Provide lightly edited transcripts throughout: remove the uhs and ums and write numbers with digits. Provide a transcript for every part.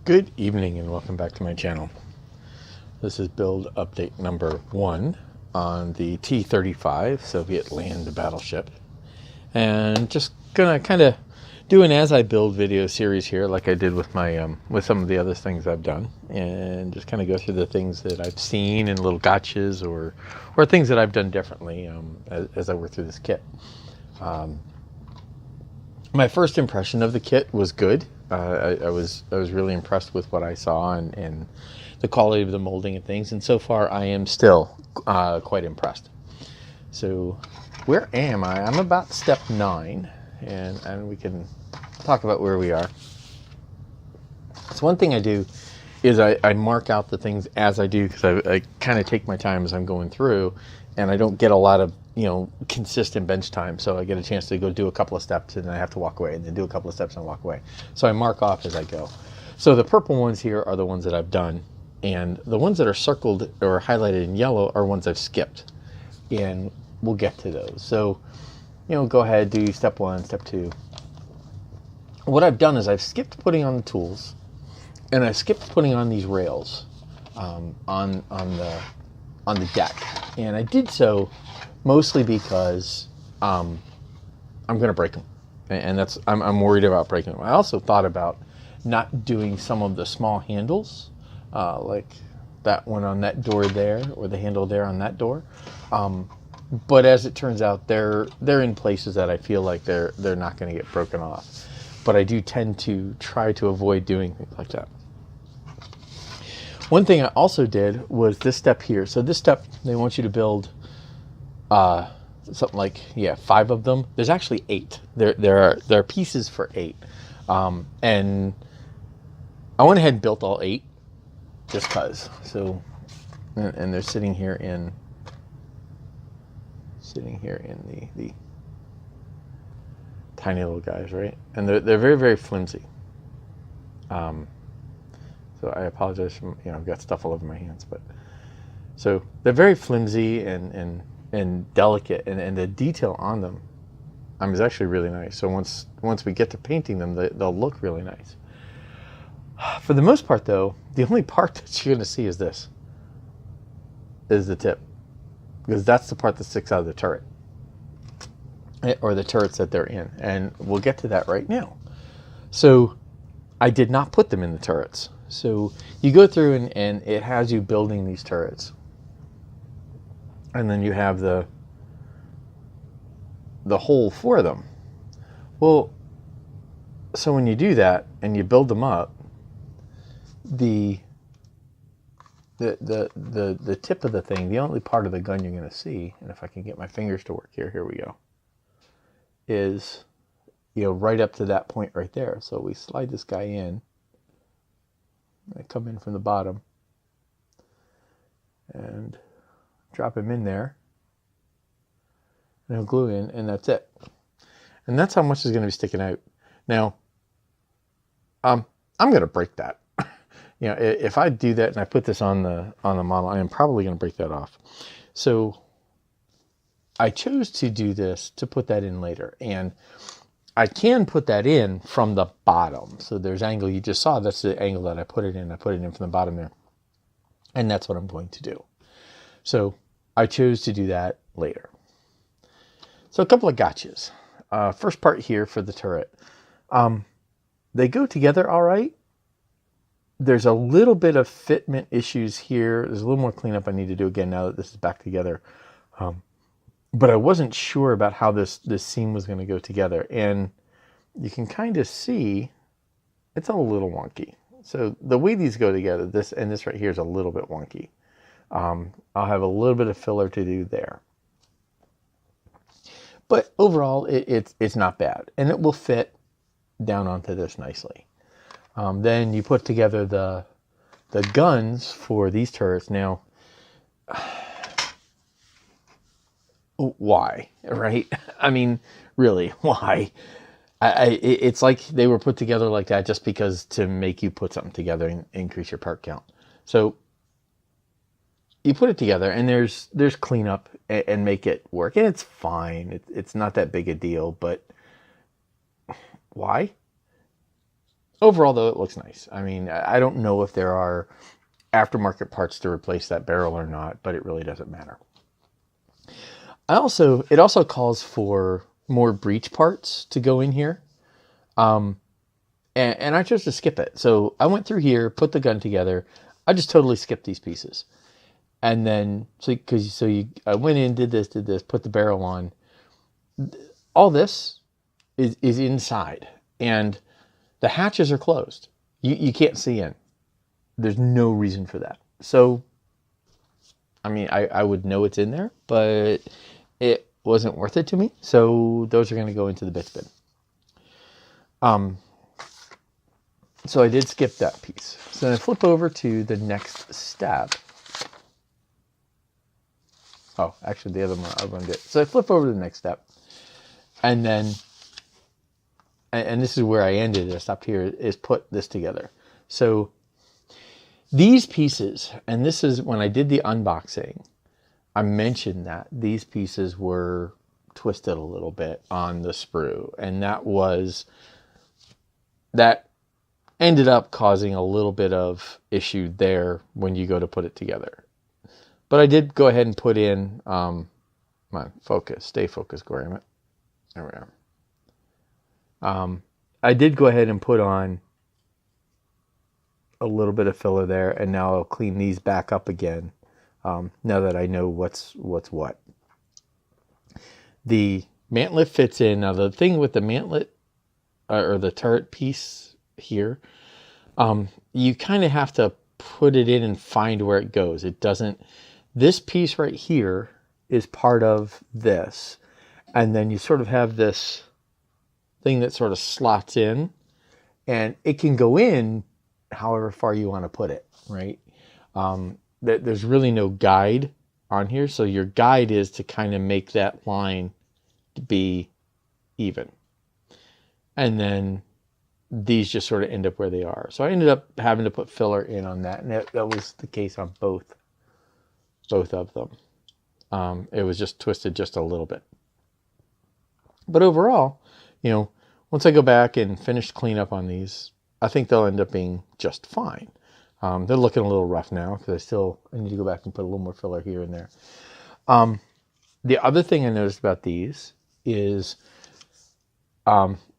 Good evening and welcome back to my channel. This is build update number 1 on the T-35 Soviet land battleship. And just gonna kind of do an as I build video series here like I did with my with some of the other things I've done, and just kind of go through the things that I've seen and little gotchas or things that I've done differently as I work through this kit. My first impression of the kit was good. I was really impressed with what I saw and the quality of the molding and things. And so far, I am still quite impressed. So, where am I? I'm about step 9, and we can talk about where we are. So one thing I do is I mark out the things as I do, because I kind of take my time as I'm going through, and I don't get a lot of consistent bench time, so I get a chance to go do a couple of steps and then I have to walk away, and then do a couple of steps and walk away. So I mark off as I go. So the purple ones here are the ones that I've done, and the ones that are circled or highlighted in yellow are ones I've skipped, and we'll get to those. So go ahead, do step 1, step 2. What I've done is I've skipped putting on the tools, and I skipped putting on these rails on the deck, and I did so mostly because I'm going to break them, and that's I'm worried about breaking them. I also thought about not doing some of the small handles, like that one on that door there, or the handle there on that door. But as it turns out, they're in places that I feel like they're not going to get broken off. But I do tend to try to avoid doing things like that. One thing I also did was this step here. So this step, they want you to build something like 5 of them. There's actually 8. There are pieces for 8, and I went ahead and built all 8 just cause. So, and they're sitting here in the tiny little guys, right? And they're very, very flimsy. So I apologize for, I've got stuff all over my hands, but so they're very flimsy and delicate, and the detail on them is actually really nice. So once we get to painting them, they'll look really nice. For the most part, though, the only part that you're going to see is the tip, because that's the part that sticks out of the turret, or the turrets that they're in, and we'll get to that right now. So I did not put them in the turrets. So you go through and it has you building these turrets, and then you have the hole for them. Well, so when you do that and you build them up, the tip of the thing, the only part of the gun you're going to see, and if I can get my fingers to work here we go, is right up to that point right there. So we slide this guy in. I come in from the bottom and drop him in there, and I'll glue in, and that's it. And that's how much is going to be sticking out. Now, I'm going to break that. If I do that and I put this on the model, I am probably going to break that off. So I chose to do this to put that in later, and I can put that in from the bottom. So there's angle, you just saw, that's the angle that I put it in. I put it in from the bottom there, and that's what I'm going to do. So I chose to do that later. So a couple of gotchas. First part here for the turret. They go together all right. There's a little bit of fitment issues here. There's a little more cleanup I need to do again now that this is back together. But I wasn't sure about how this seam was going to go together. And you can kind of see it's a little wonky. So the way these go together, this and this right here is a little bit wonky. I'll have a little bit of filler to do there. But overall, it's not bad. And it will fit down onto this nicely. Then you put together the guns for these turrets. Now, why, right? I mean, really, why? It's like they were put together like that just because to make you put something together and increase your part count. So you put it together, and there's cleanup and make it work, and it's fine. It's not that big a deal, but why? Overall, though, it looks nice. I mean, I don't know if there are aftermarket parts to replace that barrel or not, but it really doesn't matter. It also calls for more breech parts to go in here. And I chose to skip it. So I went through here, put the gun together. I just totally skipped these pieces. And then, I went in, did this, put the barrel on. All this is inside. And the hatches are closed. You can't see in. There's no reason for that. So, I mean, I would know it's in there, but it wasn't worth it to me. So those are going to go into the bits bin. So I did skip that piece. So then I flip over to the next step. Oh, actually the other one I run it. So I flip over to the next step. And then, and this is where I ended, I stopped here, is put this together. So these pieces, and this is when I did the unboxing, I mentioned that these pieces were twisted a little bit on the sprue. And that ended up causing a little bit of issue there when you go to put it together. But I did go ahead and put in, stay focused, Graham. There we are. I did go ahead and put on a little bit of filler there, and now I'll clean these back up again, now that I know what's what. The mantlet fits in. Now the thing with the mantlet, or the turret piece here, you kind of have to put it in and find where it goes. It doesn't, this piece right here is part of this. And then you sort of have this thing that sort of slots in, and it can go in however far you want to put it, right? There's really no guide on here. So your guide is to kind of make that line to be even. And then these just sort of end up where they are. So I ended up having to put filler in on that. And that was the case on both of them. It was just twisted just a little bit. But overall, once I go back and finish cleanup on these, I think they'll end up being just fine. They're looking a little rough now because I need to go back and put a little more filler here and there. The other thing I noticed about these is,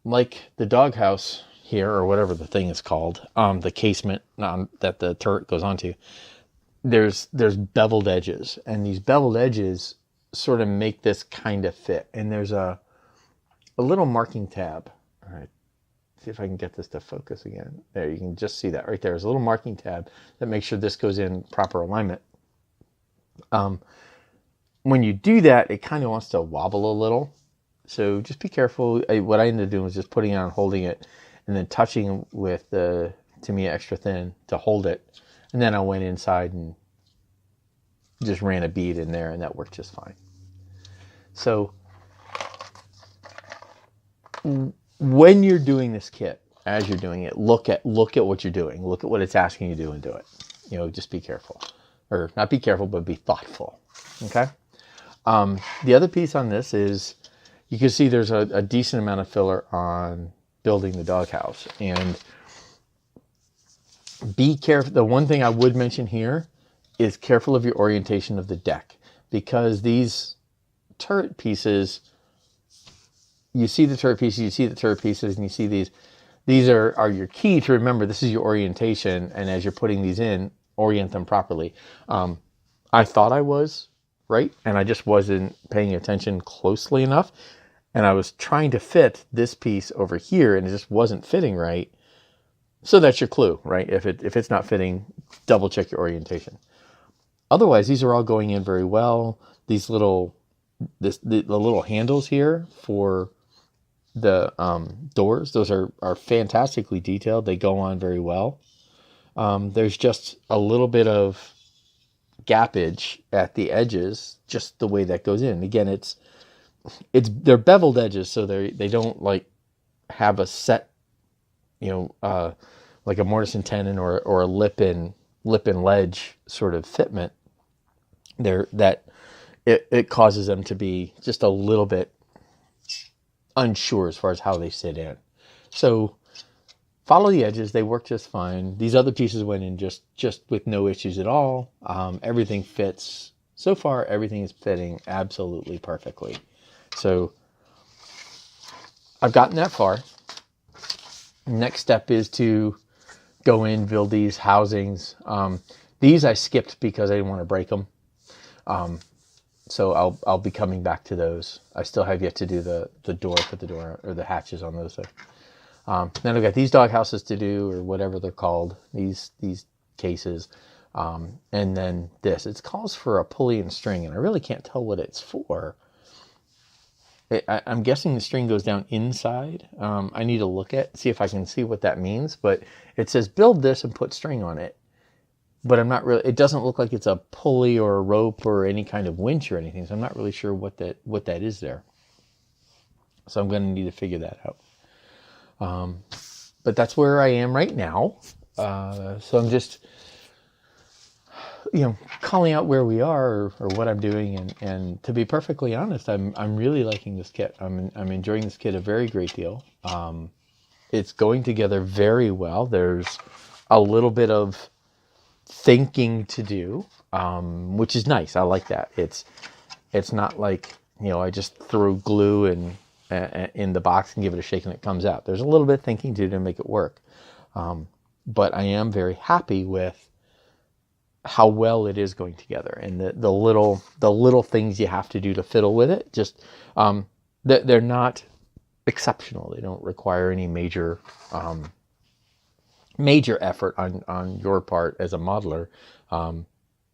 like the doghouse here, or whatever the thing is called, the casement that the turret goes onto, there's beveled edges, and these beveled edges sort of make this kind of fit. And there's a little marking tab. All right, see if I can get this to focus again. There, you can just see that right there. There's a little marking tab that makes sure this goes in proper alignment. When you do that, it kind of wants to wobble a little. So just be careful. What I ended up doing was just putting it on, holding it, and then touching with the Tamiya Extra Thin to hold it. And then I went inside and just ran a bead in there, and that worked just fine. So when you're doing this kit, as you're doing it, look at what you're doing. Look at what it's asking you to do and do it. Just be careful. Or not be careful, but be thoughtful. Okay? The other piece on this is, you can see there's a decent amount of filler on building the doghouse. And be careful. The one thing I would mention here is careful of your orientation of the deck, because these turret pieces, you see the turret pieces, and you see these. These are your key to remember this is your orientation, and as you're putting these in, orient them properly. I thought I was right, and I just wasn't paying attention closely enough. And I was trying to fit this piece over here, and it just wasn't fitting right. So that's your clue, right? If it's not fitting, double check your orientation. Otherwise, these are all going in very well. These the little handles here for the doors, those are fantastically detailed. They go on very well. There's just a little bit of gappage at the edges, just the way that goes in. Again, they're beveled edges, so they don't like have a set, like a mortise and tenon or a lip and ledge sort of fitment. It causes them to be just a little bit unsure as far as how they sit in. So follow the edges. They work just fine. These other pieces went in just with no issues at all. Everything fits. So far, everything is fitting absolutely perfectly. So I've gotten that far. Next step is to go in, build these housings. These I skipped because I didn't want to break them. So I'll be coming back to those. I still have yet to do the door, put the door or the hatches on those. Then I've got these dog houses to do, or whatever they're called, these cases. And then this. It calls for a pulley and string, and I really can't tell what it's for. I'm guessing the string goes down inside. I need to look see if I can see what that means. But it says build this and put string on it. But I'm not really. It doesn't look like it's a pulley or a rope or any kind of winch or anything. So I'm not really sure what that is there. So I'm going to need to figure that out. But that's where I am right now. So I'm just, calling out where we are or what I'm doing. And to be perfectly honest, I'm really liking this kit. I'm enjoying this kit a very great deal. It's going together very well. There's a little bit of thinking to do, which is nice. I like that. It's not like, I just throw glue in the box and give it a shake and it comes out. There's a little bit of thinking to do to make it work. But I am very happy with how well it is going together, and the little things you have to do to fiddle with it. Just they're not exceptional. They don't require any major effort on your part as a modeler.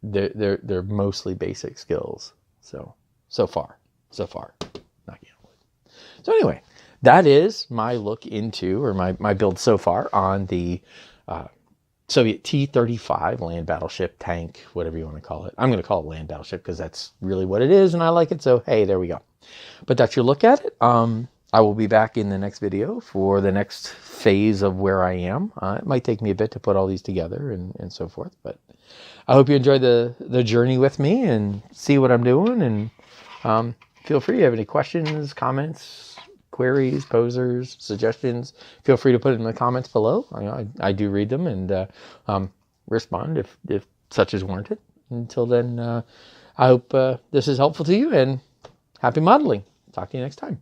They're mostly basic skills. So far, knocking on wood. So anyway, that is my look into, or my build so far on the Soviet T-35 land battleship, tank, whatever you want to call it. I'm going to call it land battleship because that's really what it is, and I like it. So hey, there we go. But that's your look at it. I will be back in the next video for the next phase of where I am. It might take me a bit to put all these together and so forth, but I hope you enjoy the journey with me and see what I'm doing. And feel free, if you have any questions, comments, queries, posers, suggestions, feel free to put it in the comments below. I do read them and respond if such is warranted. Until then, I hope this is helpful to you, and happy modeling. Talk to you next time.